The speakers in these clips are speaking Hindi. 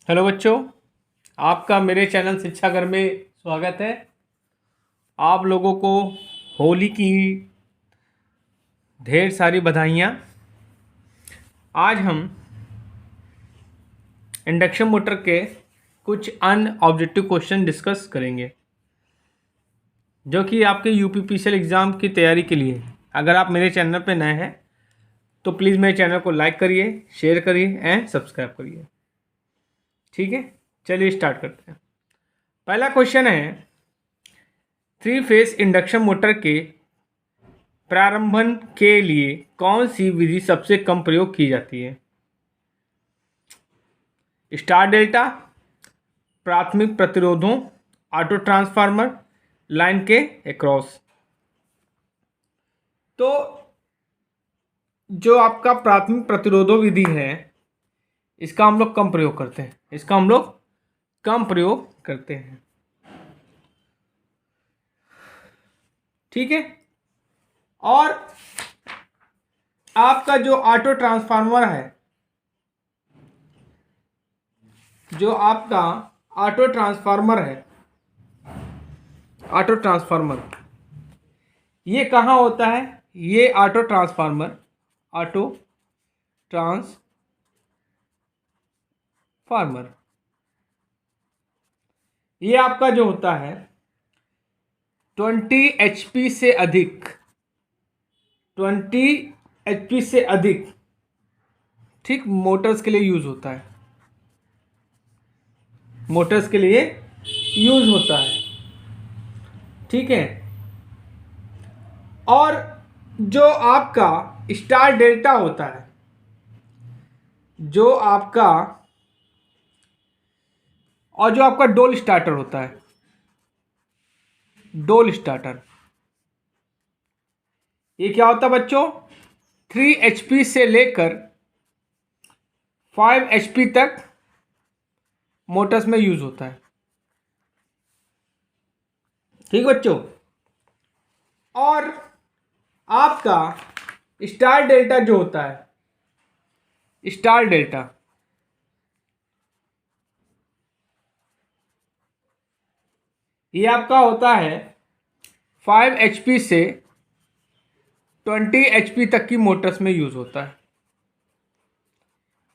हेलो बच्चों, आपका मेरे चैनल शिक्षा घर में स्वागत है। आप लोगों को होली की ढेर सारी बधाइयाँ। आज हम इंडक्शन मोटर के कुछ अन्य ऑब्जेक्टिव क्वेश्चन डिस्कस करेंगे जो कि आपके यूपीपीसीएल एग्ज़ाम की तैयारी के लिए। अगर आप मेरे चैनल पर नए हैं तो प्लीज़ मेरे चैनल को लाइक करिए, शेयर करिए एंड सब्सक्राइब करिए। ठीक है, चलिए स्टार्ट करते हैं। पहला क्वेश्चन है, 3 फेज इंडक्शन मोटर के प्रारंभन के लिए कौन सी विधि सबसे कम प्रयोग की जाती है? स्टार डेल्टा, प्राथमिक प्रतिरोधों, ऑटो ट्रांसफार्मर, लाइन के एक्रॉस। तो जो आपका प्राथमिक प्रतिरोधों विधि है इसका हम लोग कम प्रयोग करते हैं। ठीक है। और आपका जो ऑटो ट्रांसफार्मर है, ऑटो ट्रांसफार्मर ये कहाँ होता है? ये ऑटो ट्रांसफार्मर ये आपका जो होता है 20 HP से अधिक ठीक मोटर्स के लिए यूज होता है। ठीक है। और जो आपका स्टार डेल्टा होता है, जो आपका डोल स्टार्टर होता है, ये क्या होता है बच्चों? 3 HP से लेकर 5 HP तक मोटर्स में यूज होता है। ठीक बच्चों। और आपका स्टार डेल्टा जो होता है, ये आपका होता है 5 HP से 20 HP तक की मोटर्स में यूज होता है।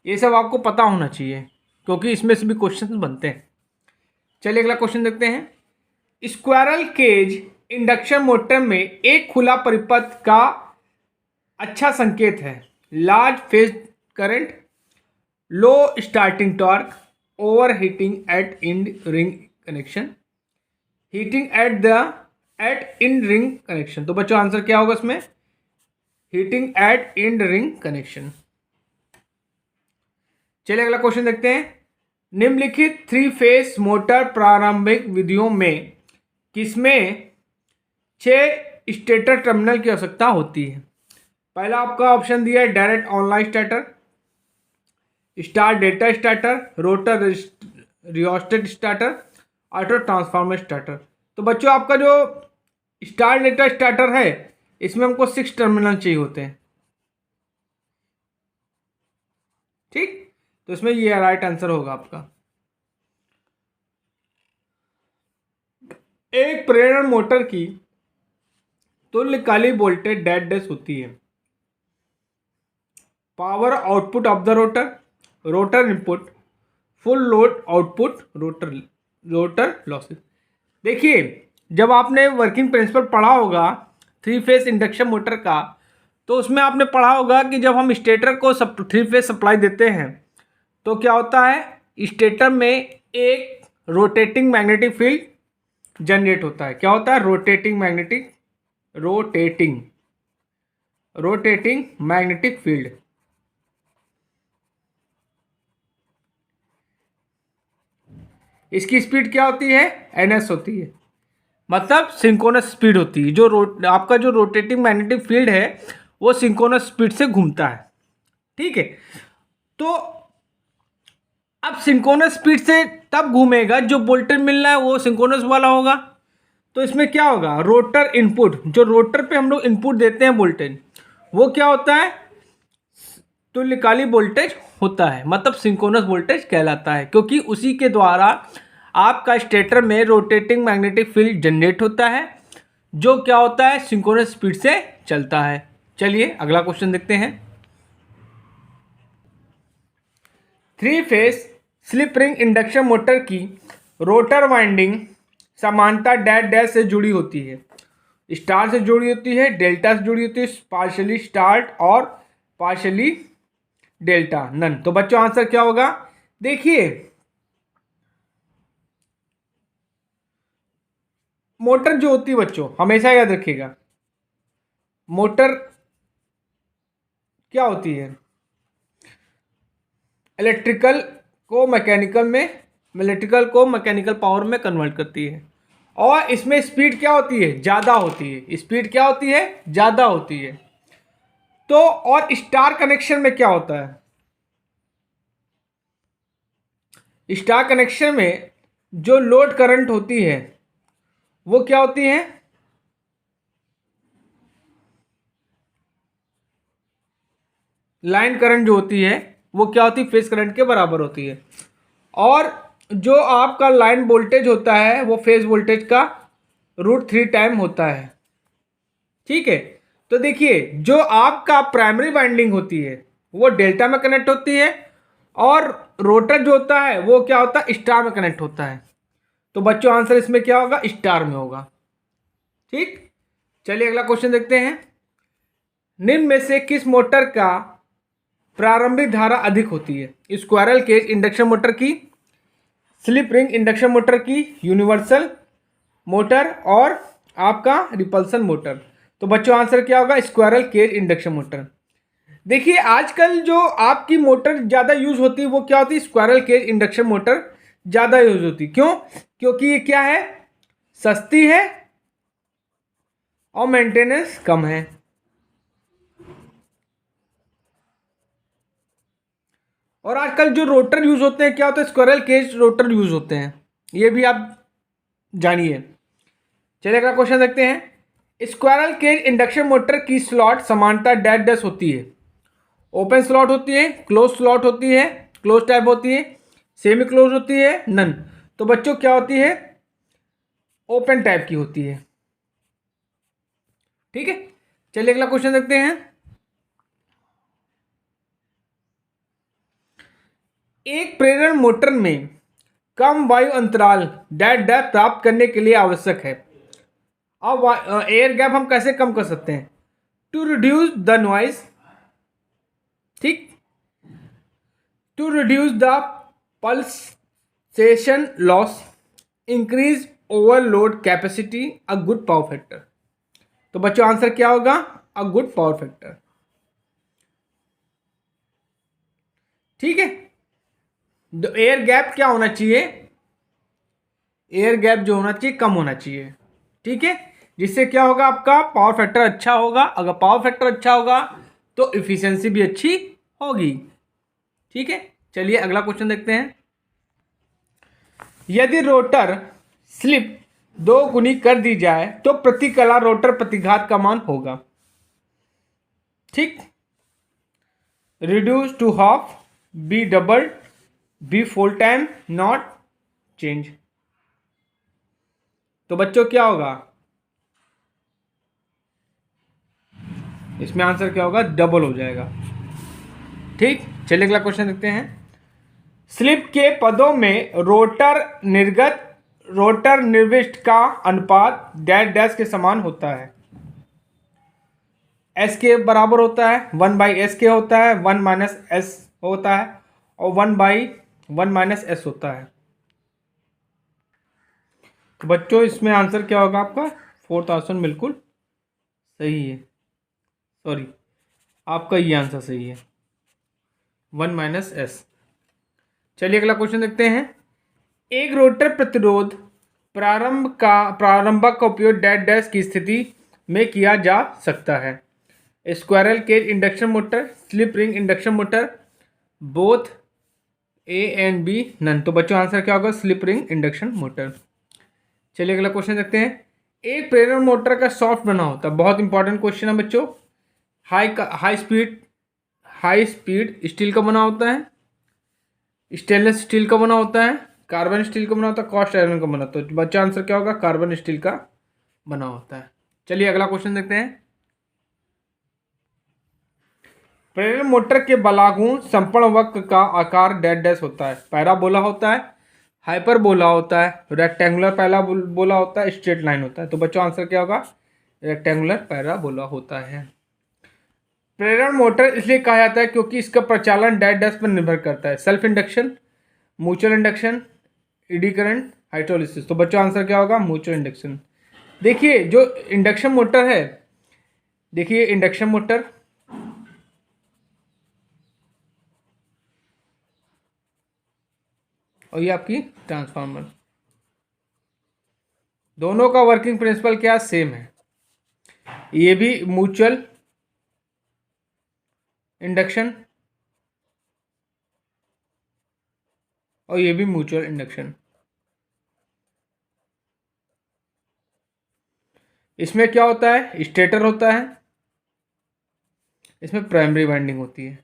ये सब आपको पता होना चाहिए क्योंकि इसमें से भी क्वेश्चन बनते हैं। चलिए अगला क्वेश्चन देखते हैं। स्क्वायरल केज इंडक्शन मोटर में एक खुला परिपथ का अच्छा संकेत है। Large phase current, low starting torque, over heating eight in ring connection, heating eight in ring connection. तो बच्चों आंसर क्या होगा इसमें? Heating eight in ring connection. चलिए अगला क्वेश्चन देखते हैं। निम्नलिखित 3 फेज मोटर प्रारंभिक विधियों में किसमें 6 स्टेटर टर्मिनल की आवश्यकता होती है? पहला आपका ऑप्शन दिया है direct online starter, star delta starter, rotor rheostat starter, auto transformer starter. तो बच्चों आपका जो स्टार डेल्टा स्टार्टर है इसमें हमको 6 टर्मिनल चाहिए होते हैं। ठीक, तो इसमें ये राइट आंसर होगा आपका। एक प्रेरण मोटर की तुल्यकालिक वोल्टेज डैश होती है। Power output of the rotor input, full load output, rotor losses. देखिए, जब आपने वर्किंग प्रिंसिपल पढ़ा होगा 3 फेज इंडक्शन मोटर का, तो उसमें आपने पढ़ा होगा कि जब हम स्टेटर को 3 फेज सप्लाई देते हैं तो क्या होता है? स्टेटर में एक रोटेटिंग मैग्नेटिक फील्ड जनरेट होता है। क्या होता है? Rotating magnetic field. इसकी स्पीड क्या होती है? ns होती है, मतलब सिंक्रोनस स्पीड होती है। आपका जो रोटेटिंग मैग्नेटिक फील्ड है वो सिंक्रोनस स्पीड से घूमता है। ठीक है। तो अब सिंक्रोनस स्पीड से तब घूमेगा जो वोल्टेज मिल रहा है वो सिंक्रोनस वाला होगा। तो इसमें क्या होगा? रोटर इनपुट, जो रोटर पे हम लोग इनपुट देते हैं वोल्टेज, वो क्या होता है? तुल्यकालिक वोल्टेज होता है, मतलब सिंक्रोनस वोल्टेज कहलाता है, क्योंकि उसी के द्वारा आपका स्टेटर में रोटेटिंग मैग्नेटिक फील्ड जनरेट होता है, जो क्या होता है, सिंक्रोनस स्पीड से चलता है। चलिए अगला क्वेश्चन देखते हैं। 3 phase slip ring induction motor की रोटर वाइंडिंग समानता डैश डैश से जुड़ी होती है। स्टार से जुड़ी होती है, डेल्टा से जुड़ी होती है, पार्शियली स्टार्ट और पार्शियली डेल्टा, नन। तो बच्चों आंसर क्या होगा? देखिए मोटर जो होती है बच्चों, हमेशा याद रखिएगा, मोटर क्या होती है, इलेक्ट्रिकल को मैकेनिकल पावर में कन्वर्ट करती है, और इसमें स्पीड क्या होती है, ज़्यादा होती है। स्पीड क्या होती है, ज़्यादा होती है। तो और स्टार कनेक्शन में क्या होता है, स्टार कनेक्शन में जो लोड करंट होती है वो क्या होती है, लाइन करंट जो होती है वो क्या होती है, फेज करंट के बराबर होती है। और जो आपका लाइन वोल्टेज होता है वो फेज वोल्टेज का √3 टाइम होता है। ठीक है, तो देखिए जो आपका प्राइमरी वाइंडिंग होती है वो डेल्टा में कनेक्ट होती है, और रोटर जो होता है वो क्या होता है, स्टार में कनेक्ट होता है। तो बच्चों आंसर इसमें क्या होगा, स्टार में होगा। ठीक, चलिए अगला क्वेश्चन देखते हैं। निम्न में से किस मोटर का प्रारंभिक धारा अधिक होती है? स्क्वायरल केज इंडक्शन मोटर की, स्लिप रिंग इंडक्शन मोटर की, यूनिवर्सल मोटर, और आपका रिपल्सन मोटर। तो बच्चों आंसर क्या होगा, स्क्वायरल केज इंडक्शन मोटर। देखिए आजकल जो आपकी मोटर ज़्यादा यूज होती है वो क्या होती है, स्क्वायरल केज इंडक्शन मोटर ज़्यादा यूज होती है। क्यों? क्योंकि ये क्या है, सस्ती है और मेंटेनेंस कम है। और आजकल जो रोटर यूज होते हैं क्या होता है, स्क्वायरल केज रोटर यूज होते हैं, ये भी आप जानिए। चलिए अगला क्वेश्चन देखते हैं। स्क्वायरल केज इंडक्शन मोटर की स्लॉट समानता डैश डैश होती है। ओपन स्लॉट होती है, क्लोज स्लॉट होती है, क्लोज टाइप होती है, सेमी क्लोज होती है, नन। तो बच्चों क्या होती है, ओपन टाइप की होती है। ठीक है, चलिए अगला क्वेश्चन देखते हैं। एक प्रेरण मोटर में कम वायु अंतराल डैश डैश प्राप्त करने के लिए आवश्यक है। अब एयर गैप हम कैसे कम कर सकते हैं, टू रिड्यूस द नॉइज, ठीक, to reduce the pulsation loss, increase overload capacity, a good power factor. तो बच्चों आंसर क्या होगा, अ गुड पावर फैक्टर। ठीक है, एयर गैप क्या होना चाहिए, एयर गैप जो होना चाहिए कम होना चाहिए। ठीक है, जिससे क्या होगा, आपका पावर फैक्टर अच्छा होगा। अगर पावर फैक्टर अच्छा होगा तो इफिशियंसी भी अच्छी होगी। ठीक है, चलिए अगला क्वेश्चन देखते हैं। यदि रोटर स्लिप 2 गुनी कर दी जाए तो प्रतिकला रोटर प्रतिघात का मान होगा। ठीक, reduce to half, be double, be full time, not change. तो बच्चों क्या होगा, इसमें आंसर क्या होगा, डबल हो जाएगा। ठीक, चलिए अगला क्वेश्चन देखते हैं। स्लिप के पदों में रोटर निर्विष्ट का अनुपात डैश डैश के समान होता है। एस के बराबर होता है, 1/s के होता है, 1 - s होता है, और 1/1 - s होता है। तो बच्चों इसमें आंसर क्या होगा आपका, 4th ऑप्शन बिल्कुल सही है। सॉरी, आपका ये आंसर सही है, 1 - s। चलिए अगला क्वेश्चन देखते हैं। एक रोटर प्रतिरोध प्रारंभक का उपयोग डैश डैश की स्थिति में किया जा सकता है। Squirrel cage induction motor, slip ring induction motor, both A and B, none. तो बच्चों आंसर क्या होगा, स्लिप रिंग इंडक्शन मोटर। चलिए अगला क्वेश्चन देखते हैं। एक प्रेरण मोटर का सॉफ्ट बना होता है, बहुत इंपॉर्टेंट क्वेश्चन है बच्चों। हाई स्पीड स्टील का बना होता है, स्टेनलेस स्टील का बना होता है, कार्बन स्टील का बना होता है, कास्ट आयरन का बना होता है। तो बच्चा आंसर क्या होगा? कार्बन स्टील का बना होता है। चलिए अगला क्वेश्चन देखते हैं। प्रेरण मोटर के बलागुण संपूर्ण वक्र का आकार डैश डैश होता है। पैराबोला होता है, हाइपरबोला होता है, रेक्टेंगुलर पैराबोला होता है, स्ट्रेट लाइन होता है। तो बच्चों आंसर क्या होगा? रेक्टेंगुलर पैराबोला होता है। प्रेरण मोटर इसलिए कहा जाता है क्योंकि इसका प्रचालन डैश डैश पर निर्भर करता है। Self induction, mutual induction, eddy current, hydrolysis. तो बच्चों आंसर क्या होगा? Mutual induction. देखिए जो इंडक्शन मोटर है, देखिए इंडक्शन मोटर और ये आपकी ट्रांसफार्मर, दोनों का वर्किंग प्रिंसिपल क्या सेम है। ये भी म्यूचुअल इंडक्शन और ये भी म्यूचुअल इंडक्शन। इसमें क्या होता है? स्टेटर होता है, इसमें प्राइमरी वाइंडिंग होती है,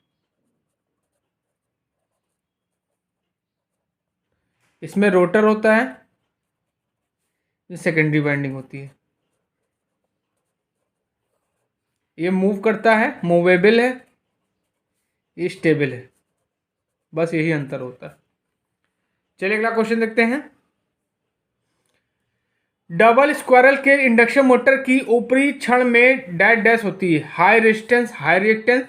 इसमें रोटर होता है, सेकेंडरी वाइंडिंग होती है। ये मूव करता है, मूवेबल है, ये स्टेबल है, बस यही अंतर होता है। चलिए अगला क्वेश्चन देखते हैं। डबल स्क्वायरल के इंडक्शन मोटर की ऊपरी क्षण में डैश डैश होती है। High resistance high reactance,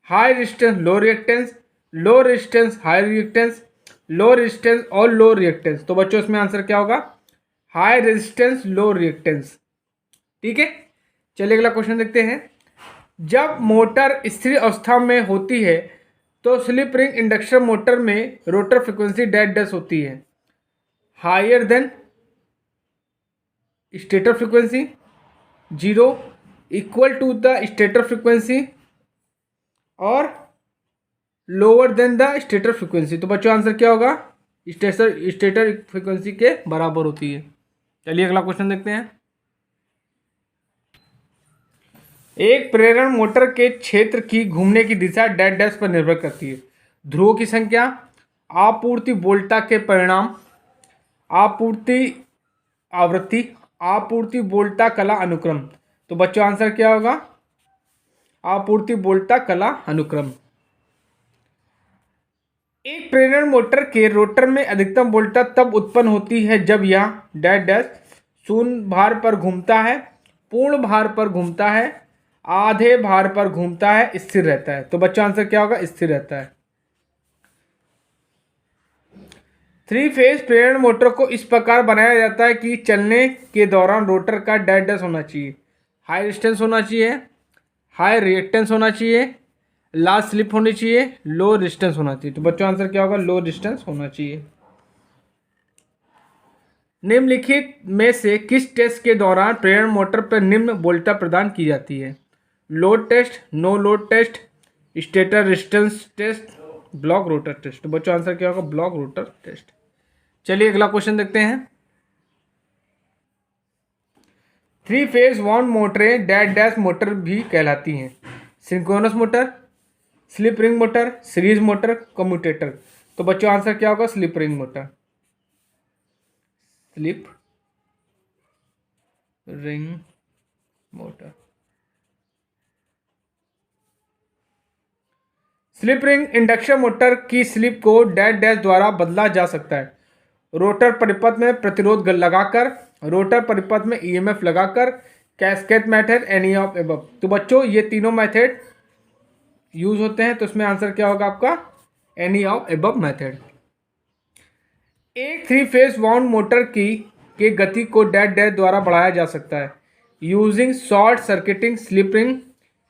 high resistance लो reactance, low resistance high reactance, low resistance और लो रिएक्टेंस। तो बच्चों इसमें आंसर क्या होगा? हाई रेजिस्टेंस लो रिएक्टेंस। ठीक है, चलिए अगला क्वेश्चन देखते हैं। जब मोटर स्थिर अवस्था में होती है तो स्लिप रिंग इंडक्शन मोटर में रोटर फ्रीक्वेंसी डैश डैश होती है। Higher than stator frequency, 0, equal to the stator frequency और lower than the stator frequency. तो बच्चों आंसर क्या होगा? स्टेटर फ्रीक्वेंसी के बराबर होती है। चलिए अगला क्वेश्चन देखते हैं। एक प्रेरण मोटर के क्षेत्र की घूमने की दिशा डैश डैश पर निर्भर करती है। ध्रुवों की संख्या, आपूर्ति वोल्टा के परिणाम, आपूर्ति आवृत्ति, आपूर्ति वोल्टा कला अनुक्रम। तो बच्चों आंसर क्या होगा? आपूर्ति वोल्टा कला अनुक्रम। एक प्रेरण मोटर के रोटर में अधिकतम वोल्टा तब उत्पन्न होती है जब यह डैश डैश शून्य भार पर घूमता है, पूर्ण भार पर घूमता है, आधे भार पर घूमता है, स्थिर रहता है। तो बच्चों आंसर क्या होगा? स्थिर रहता है। 3 फेज प्रेरण मोटर को इस प्रकार बनाया जाता है कि चलने के दौरान रोटर का डैश डैश होना चाहिए, हाई रेजिस्टेंस होना चाहिए, हाई रिएक्टेंस होना चाहिए, लार्ज स्लिप होनी चाहिए, लो रेजिस्टेंस होना चाहिए। तो बच्चों आंसर क्या होगा? लो रेजिस्टेंस होना चाहिए। निम्नलिखित में से किस टेस्ट के दौरान प्रेरण मोटर पर निम्न वोल्टता प्रदान की जाती है? Load test, no load test, stator resistance test, block rotor test. तो बच्चों आंसर क्या होगा? Block rotor test. चलिए अगला क्वेश्चन देखते हैं। 3 फेज वाउंड मोटरें डैश डैश मोटर भी कहलाती हैं। Synchronous motor, slip ring motor, series motor, commutator. तो बच्चों आंसर क्या होगा? Slip ring motor, slip ring motor. Slip ring induction motor की स्लिप को डैश डैश द्वारा बदला जा सकता है। रोटर परिपथ में प्रतिरोध लगाकर, रोटर परिपथ में ईएमएफ लगाकर, cascade method, any of above. तो बच्चों ये तीनों मेथड यूज होते हैं। तो इसमें आंसर क्या होगा आपका? Any of above method. एक 3 फेज वाउंड मोटर के गति को डैश डैश द्वारा बढ़ाया जा सकता है using short circuiting slip ring,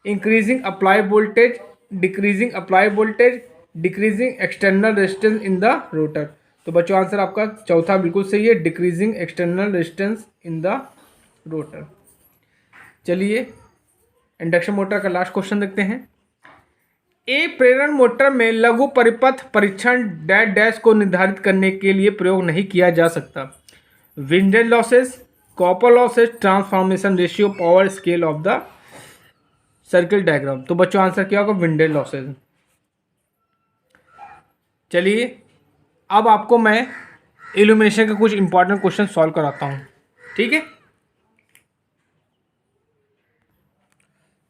increasing apply voltage, decreasing apply voltage, decreasing external resistance in the rotor. तो बच्चों आंसर आपका चौथा बिल्कुल सही है, decreasing external resistance in the rotor. चलिए इंडक्शन मोटर का लास्ट क्वेश्चन देखते हैं। एक प्रेरण मोटर में लघु परिपथ परीक्षण डैश डैश को निर्धारित करने के लिए प्रयोग नहीं किया जा सकता। Windage losses, copper losses, transformation ratio, power scale of the circle diagram. तो बच्चों आंसर क्या होगा? Windage losses. चलिए अब आपको मैं इल्यूमिनेशन के कुछ इंपॉर्टेंट क्वेश्चन सॉल्व कराता हूँ, ठीक है।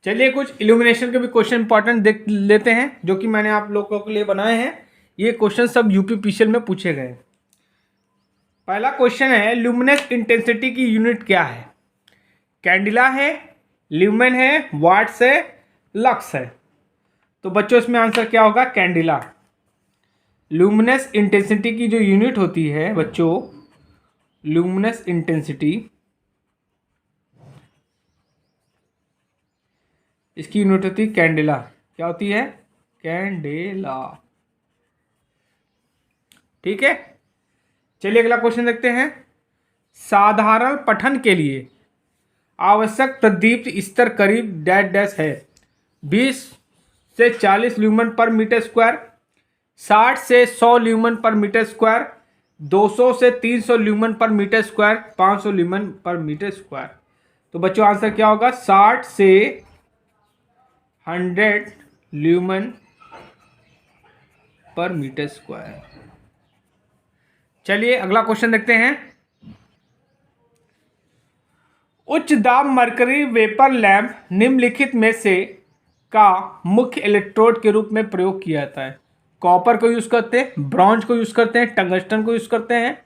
चलिए कुछ इल्यूमिनेशन के भी क्वेश्चन इंपॉर्टेंट देख लेते हैं जो कि मैंने आप लोगों के लिए बनाए हैं। ये क्वेश्चन सब यूपीपीसीएल में पूछे गए। पहला क्वेश्चन है, ल्यूमिनस इंटेंसिटी की यूनिट क्या है? कैंडिला है, ल्यूमेन है, वाट्स है, लक्स है। तो बच्चों इसमें आंसर क्या होगा? कैंडिला। ल्यूमिनस इंटेंसिटी की जो यूनिट होती है बच्चों, ल्यूमिनस इंटेंसिटी, इसकी यूनिट होती है कैंडेला। क्या होती है? कैंडेला। ठीक है। चलिए अगला क्वेश्चन देखते हैं। साधारण पठन के लिए आवश्यक प्रदीप्त स्तर करीब डैश डैश है। 20 से 40 ल्यूमन पर मीटर स्क्वायर, 60 से 100 ल्यूमन पर मीटर स्क्वायर, 200 से 300 ल्यूमन पर मीटर स्क्वायर, 500 ल्यूमन पर मीटर स्क्वायर। तो बच्चों आंसर क्या होगा? 60 से 100 ल्यूमन पर मीटर स्क्वायर। चलिए अगला क्वेश्चन देखते हैं। उच्च दाब मरकरी वेपर लैंप निम्नलिखित में से का मुख्य इलेक्ट्रोड के रूप में प्रयोग किया जाता है? कॉपर को यूज करते हैं, ब्रॉन्ज को यूज करते हैं, टंगस्टन को यूज करते हैं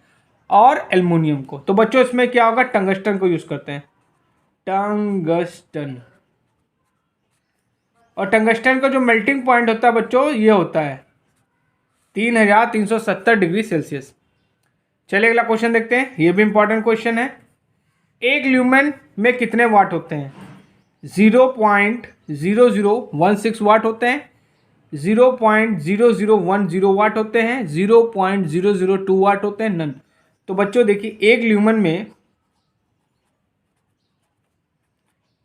और एल्युमिनियम को। तो बच्चों इसमें क्या होगा? टंगस्टन को यूज करते हैं, टंगस्टन। और टंगस्टन का जो मेल्टिंग पॉइंट होता है बच्चों, ये होता है 3370 डिग्री सेल्सियस। चलिए अगला क्वेश्चन देखते हैं। ये भी इंपॉर्टेंट क्वेश्चन है। एक ल्यूमेन में कितने वाट होते हैं? 0.0016 वाट होते हैं, 0.0010 वाट होते हैं, 0.002 वाट होते हैं, नन। तो बच्चों देखिए, एक ल्यूमेन में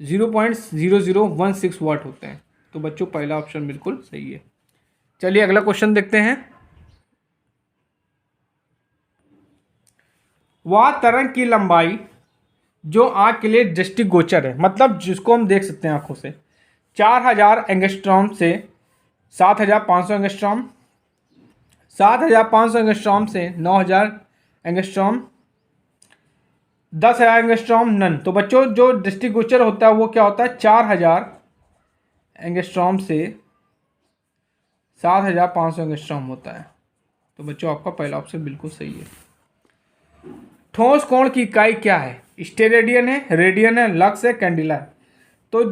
0.0016 वाट होते हैं। तो बच्चों पहला ऑप्शन बिल्कुल सही है। चलिए अगला क्वेश्चन देखते हैं। वह तरंग की लंबाई जो आंख के लिए दृष्टिगोचर है, मतलब जिसको हम देख सकते हैं आंखों से, 4000 एंगस्ट्रॉम से 7500 एंगस्ट्रॉम, 7500 एंगस्ट्रॉम से 9000 एंगस्ट्रॉम, 10,000 एंगस्ट्रॉम, नन। तो बच्चों जो दृष्टिगोचर होता है वो क्या होता है? 4000 एंगस्ट्रॉम से 7500 एंगस्ट्रॉम होता है। तो बच्चों आपका पहला ऑप्शन बिल्कुल सही है। ठोस कोण की इकाई क्या है? स्टेरेडियन है, रेडियन है, लक्स है, कैंडिला है। तो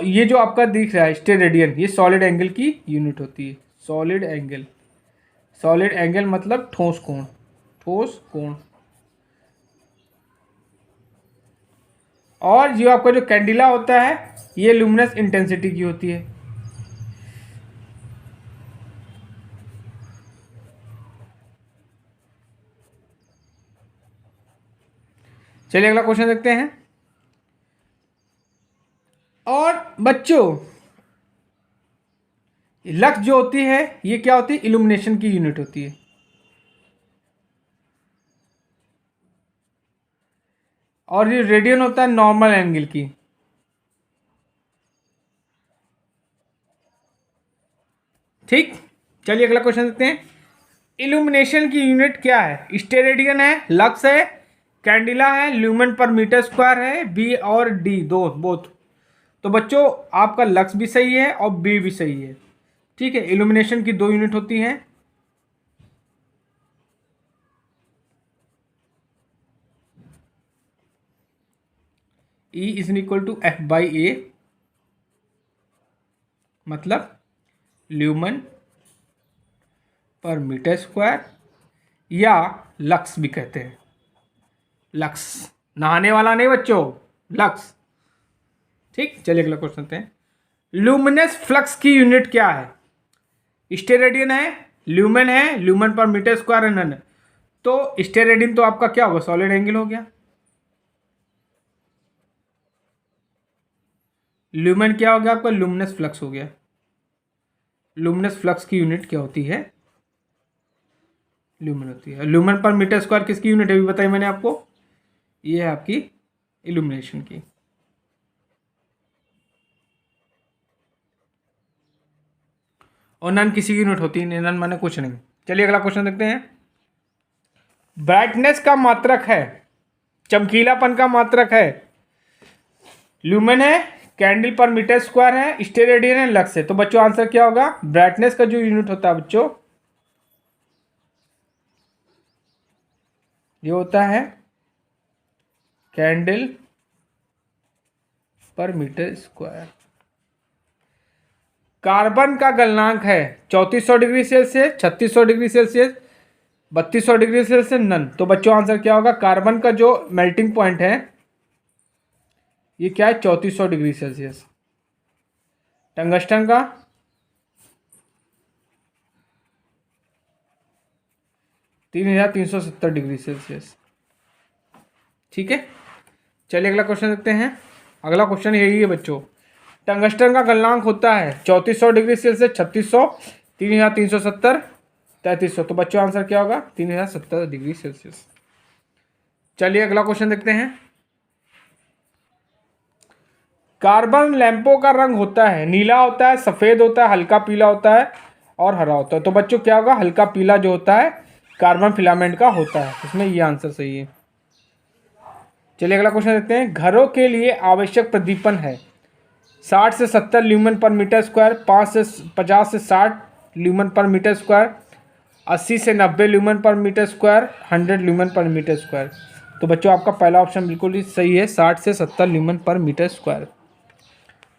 ये जो आपका दिख रहा है स्टेरेडियन, ये सॉलिड एंगल की यूनिट होती है। सॉलिड एंगल, सॉलिड एंगल मतलब ठोस कोण, ठोस कोण। और जो आपका जो कैंडिला होता है, ये ल्यूमिनस इंटेंसिटी की होती है। चलिए अगला क्वेश्चन देखते हैं। और बच्चों लक्स जो होती है ये क्या होती है? इल्यूमिनेशन की यूनिट होती है। और ये रेडियन होता है नॉर्मल एंगल की। ठीक। चलिए अगला क्वेश्चन देखते हैं। इल्यूमिनेशन की यूनिट क्या है? स्टेरेडियन है, लक्स है, कैंडिला है, ल्यूमेन पर मीटर स्क्वायर है, बी और डी दो बोथ। तो बच्चों आपका लक्स भी सही है और बी भी सही है। ठीक है। इल्यूमिनेशन की दो यूनिट होती हैं। E is equal to F by A, मतलब ल्यूमन पर मीटर स्क्वायर, या लक्स भी कहते हैं। लक्स, नहाने वाला नहीं बच्चों, लक्स। ठीक। चलिए अगला क्वेश्चन देखते हैं। ल्यूमिनस फ्लक्स की यूनिट क्या है? स्टेरेडियन है, ल्यूमेन है, ल्यूमेन पर मीटर स्क्वायर है, नन। तो स्टेरेडियन तो आपका क्या होगा? सॉलिड एंगल हो गया। ल्यूमेन क्या हो गया आपका? लुमिनस फ्लक्स हो गया। लुमिनस फ्लक्स की यूनिट क्या होती है? ल्यूमेन होती है। ल्यूमेन पर मीटर स्क्वायर किसकी यूनिट है अभी बताई मैंने आपको? ये है आपकी इल्यूमिनेशन की। और नन किसी की यूनिट होती है नहीं, नन माने कुछ नहीं। चलिए अगला क्वेश्चन देखते हैं। ब्राइटनेस का मात्रक है, चमकीलापन का मात्रक है, ल्यूमेन है, कैंडल पर मीटर स्क्वायर है, स्टेरेडियन है, लक्स है। तो बच्चों आंसर क्या होगा? ब्राइटनेस का जो यूनिट होता है बच्चों, ये होता है कैंडल पर मीटर स्क्वायर। कार्बन का गलनांक है 3400 degree Celsius, 3600 degree Celsius, 3200 degree Celsius, none. तो बच्चों आंसर क्या होगा? कार्बन का जो मेल्टिंग पॉइंट है ये क्या है? 3400 डिग्री सेल्सियस। टंगस्टन का 3370 डिग्री सेल्सियस। ठीक है, चलिए अगला क्वेश्चन देखते हैं। अगला क्वेश्चन यही है बच्चों, टंगस्टन का गलनांक होता है 3400 डिग्री सेल्सियस, 3600, 3370, 3300। तो बच्चों आंसर क्या होगा? 3070 डिग्री सेल्सियस। चलिए अगला क्वेश्चन देखते हैं। कार्बन लैंपों का रंग होता है नीला होता है, सफ़ेद होता है, हल्का पीला होता है और हरा होता है। तो बच्चों क्या होगा? हल्का पीला जो होता है कार्बन फिलामेंट का होता है। इसमें ये आंसर सही है। चलिए अगला क्वेश्चन देखते हैं। घरों के लिए आवश्यक प्रदीपन है 60 से 70 ल्यूमेन पर मीटर स्क्वायर, 50 से 60 ल्यूमेन पर मीटर स्क्वायर, 80 से 90 lumen per metre square, 100 lumen per metre square. तो बच्चों आपका पहला ऑप्शन बिल्कुल ही सही है, 60 से 70 ल्यूमेन पर मीटर स्क्वायर।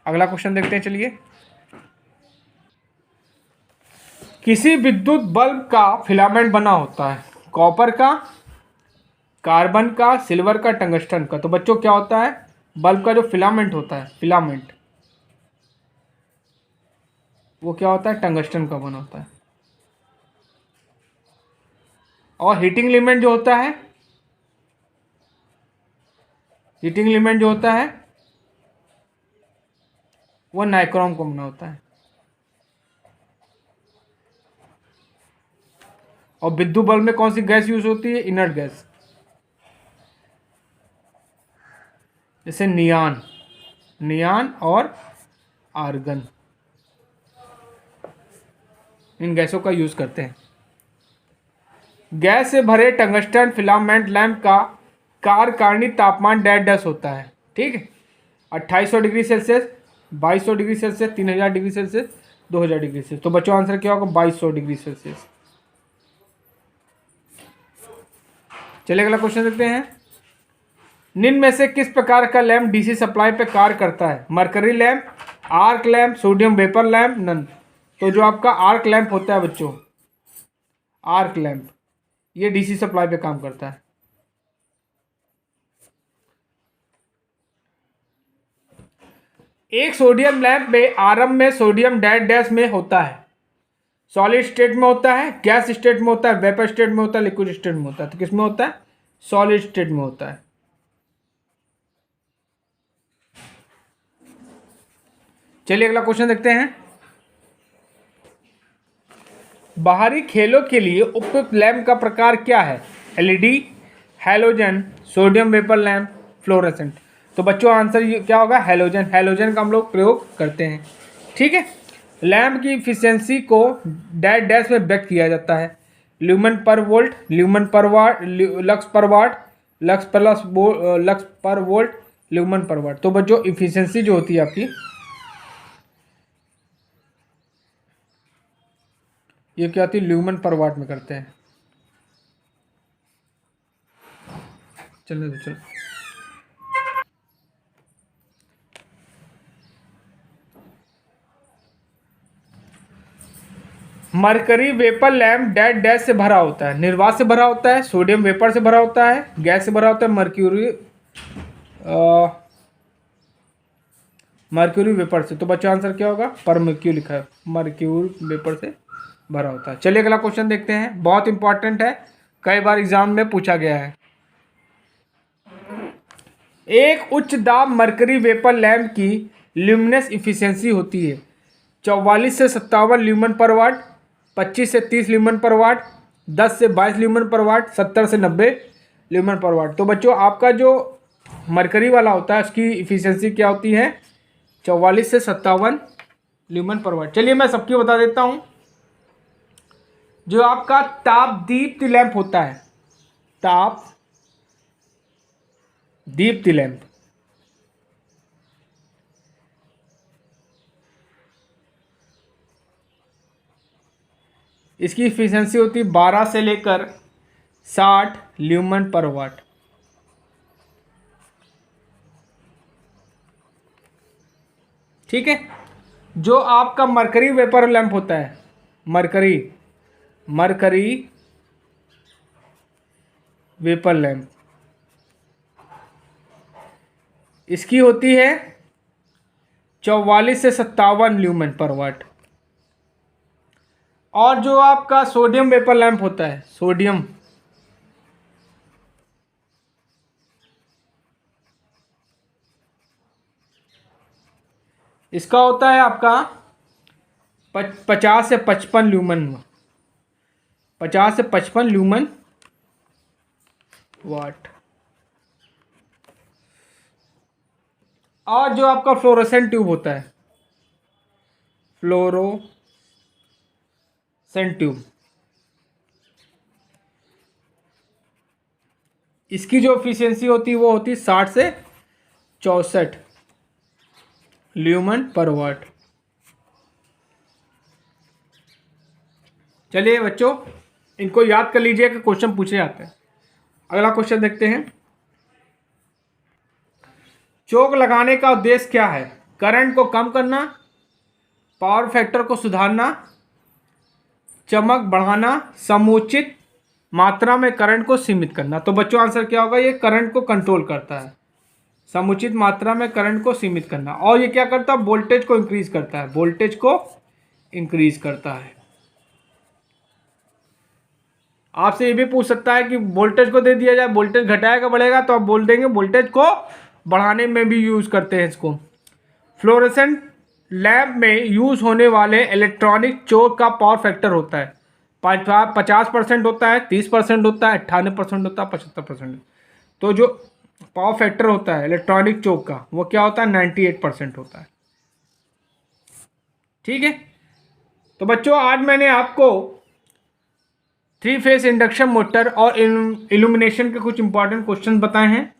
अगला क्वेश्चन देखते हैं। चलिए, किसी विद्युत बल्ब का फिलामेंट बना होता है कॉपर का, कार्बन का, सिल्वर का, टंगस्टन का। तो बच्चों क्या होता है? बल्ब का जो फिलामेंट होता है, फिलामेंट, वो क्या होता है? टंगस्टन का बना होता है। और हीटिंग एलिमेंट जो होता है, हीटिंग एलिमेंट जो होता है वो नाइक्रोम का बना होता है। और विद्युत बल्ब में कौन सी गैस यूज होती है? इनर्ट गैस, जैसे नियान, नियान और आर्गन, इन गैसों का यूज करते हैं। गैस से भरे टंगस्टन फिलामेंट लैंप का कार्यकारिणी तापमान डैश डैश होता है। ठीक है, 2800 degree Celsius, 2200 degree Celsius, 3000 degree Celsius, 2000 degree Celsius. तो बच्चों आंसर क्या होगा? 2200 डिग्री सेल्सियस। चलिए अगला क्वेश्चन देखते हैं। निम्न में से किस प्रकार का लैंप डीसी सप्लाई पे कार्य करता है? Mercury lamp, arc lamp, sodium vapour lamp, none. तो जो आपका आर्क लैंप होता है बच्चों, आर्क लैंप, ये डीसी सप्लाई पे काम करता है। एक सोडियम लैंप में आरंभ में सोडियम डैश डैश में होता है, सॉलिड स्टेट में होता है, गैस स्टेट में होता है, वेपर स्टेट में होता है, लिक्विड स्टेट में होता है। तो किस में होता है? सॉलिड स्टेट में होता है। चलिए अगला क्वेश्चन देखते हैं। बाहरी खेलों के लिए उपयुक्त लैंप का प्रकार क्या है? LED, halogen, sodium vapour lamp, fluorescent. तो बच्चों आंसर ये क्या होगा? हैलोजन। हैलोजन का हम लोग प्रयोग करते हैं। ठीक है, लैंप की इफिशियंसी को डैश डैश में व्यक्त किया जाता है, ल्यूमेन पर वोल्ट, ल्यूमेन पर वाट, लक्स पर वाट, लक्स प्लस लक्स पर वोल्ट, ल्यूमेन पर वाट। तो बच्चों इफिशियंसी जो होती है आपकी, ये क्या होती है? ल्यूमेन पर वाट में करते हैं। चलो तो चलो, mercury vapour lamp dash dash से भरा होता है, निर्वात से भरा होता है, सोडियम वेपर से भरा होता है, गैस से भरा होता है, मर्क्यूरी वेपर से। तो बच्चों आंसर क्या होगा? पर मर्क्यू लिखा है, मर्क्यूरी वेपर से भरा होता है। चलिए अगला क्वेश्चन देखते हैं, बहुत इंपॉर्टेंट है, कई बार एग्जाम में पूछा गया है। एक उच्च दाब मरकरी वेपर लैंप की ल्यूमिनस इफिशियंसी होती है 44 से 57 ल्यूमन पर वाट, 25 से 30 ल्यूमन पर वाट, 10 से 22 ल्यूमन पर वाट, 70 से 90 ल्यूमन पर वाट। तो बच्चों आपका जो मरकरी वाला होता है उसकी इफिशियंसी क्या होती है? 44 से 57 ल्यूमन पर वाट। चलिए मैं सबकी बता देता हूँ। जो आपका तापदीप्ति लैंप होता है, ताप दीप्ति लैंप। इसकी इफिशियंसी होती है 12 से लेकर 60 ल्यूमन पर वाट। ठीक है। जो आपका मरकरी वेपर लैंप होता है, मरकरी वेपर लैंप, इसकी होती है 44 से 57 ल्यूमेन पर वाट। और जो आपका सोडियम वेपर लैंप होता है, सोडियम, इसका होता है आपका 50 से 55 ल्यूमन, 50 से 55 ल्यूमन वाट। और जो आपका फ्लोरोसेंट ट्यूब होता है, फ्लोरोसेंट ट्यूब, इसकी जो एफिशिएंसी होती है वो होती है 60 से 64 ल्यूमन पर वाट। चलिए बच्चों, इनको याद कर लीजिए कि क्वेश्चन पूछे जाते हैं। अगला क्वेश्चन देखते हैं। चोक लगाने का उद्देश्य क्या है? करंट को कम करना, पावर फैक्टर को सुधारना, चमक बढ़ाना, समुचित मात्रा में करंट को सीमित करना। तो बच्चों आंसर क्या होगा? ये करंट को कंट्रोल करता है, समुचित मात्रा में करंट को सीमित करना। और ये क्या करता है? वोल्टेज को इंक्रीज करता है, वोल्टेज को इंक्रीज करता है। आपसे ये भी पूछ सकता है कि वोल्टेज को दे दिया जाए, वोल्टेज घटाएगा बढ़ेगा, तो आप बोल देंगे वोल्टेज को बढ़ाने में भी यूज करते हैं इसको। फ्लोरेसेंट लैंप में यूज होने वाले इलेक्ट्रॉनिक चोक का पावर फैक्टर होता है 50% होता है, 30% होता है, 98% होता है, 75%। तो जो पावर फैक्टर होता है इलेक्ट्रॉनिक चोक का वो क्या होता है? 98% होता है। ठीक है। तो बच्चों आज मैंने आपको 3 फेज इंडक्शन मोटर और इल्यूमिनेशन के कुछ इंपॉर्टेंट क्वेश्चन बताए हैं।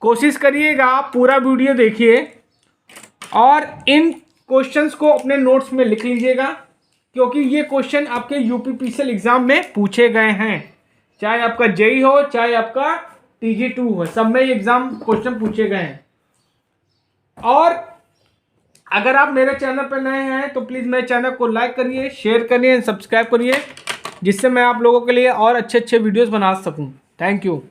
कोशिश करिएगा आप पूरा वीडियो देखिए और इन क्वेश्चंस को अपने नोट्स में लिख लीजिएगा, क्योंकि ये क्वेश्चन आपके यूपीपीसीएल एग्जाम में पूछे गए हैं। चाहे आपका जेई हो, चाहे आपका TG2 हो, सब में ये एग्जाम क्वेश्चन पूछे गए हैं। और अगर आप मेरे चैनल पर नए हैं तो प्लीज़ मेरे चैनल को लाइक करिए, शेयर करिए, सब्सक्राइब करिए, जिससे मैं आप लोगों के लिए और अच्छे अच्छे वीडियोस बना सकूं। Thank you.